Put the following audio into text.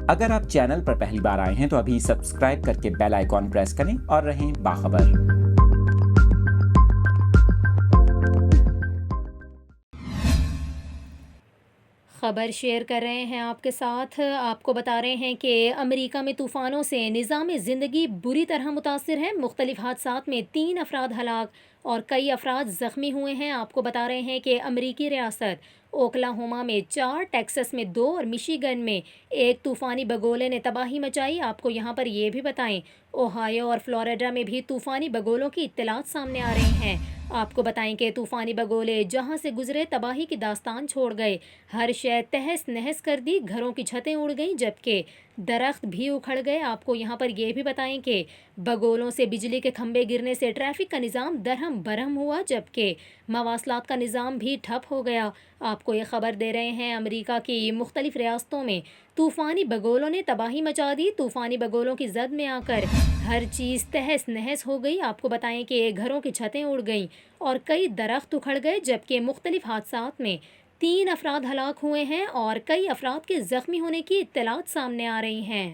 اگر آپ چینل پر پہلی بار آئے ہیں تو ابھی سبسکرائب کر کے بیل آئیکن پریس کریں اور رہیں باخبر۔ خبر شیئر کر رہے ہیں آپ کے ساتھ۔ آپ کو بتا رہے ہیں کہ امریکہ میں طوفانوں سے نظام زندگی بری طرح متاثر ہے۔ مختلف حادثات میں 3 افراد ہلاک اور کئی افراد زخمی ہوئے ہیں۔ آپ کو بتا رہے ہیں کہ امریکی ریاست اوکلاہوما میں 4، ٹیکسس میں 2 اور مشیگن میں 1 طوفانی بگولے نے تباہی مچائی۔ آپ کو یہاں پر یہ بھی بتائیں، اوہایو اور فلوریڈا میں بھی طوفانی بگولوں کی اطلاعات سامنے آ رہی ہیں۔ آپ کو بتائیں کہ طوفانی بگولے جہاں سے گزرے تباہی کی داستان چھوڑ گئے۔ ہر شے تہس نہس کر دی، گھروں کی چھتیں اڑ گئیں جبکہ درخت بھی اکھڑ گئے۔ آپ کو یہاں پر یہ بھی بتائیں کہ بگولوں سے بجلی کے کھمبے گرنے سے ٹریفک کا نظام درہم برہم ہوا جبکہ مواصلات کا نظام بھی ٹھپ ہو گیا۔ آپ کو یہ خبر دے رہے ہیں، امریکہ کی مختلف ریاستوں میں طوفانی بگولوں نے تباہی مچا دی۔ طوفانی بگولوں کی زد میں آ کر ہر چیز تہس نہس ہو گئی۔ آپ کو بتائیں کہ گھروں کی چھتیں اڑ گئیں اور کئی درخت اکھڑ گئے جبکہ مختلف حادثات میں 3 افراد ہلاک ہوئے ہیں اور کئی افراد کے زخمی ہونے کی اطلاعات سامنے آ رہی ہیں۔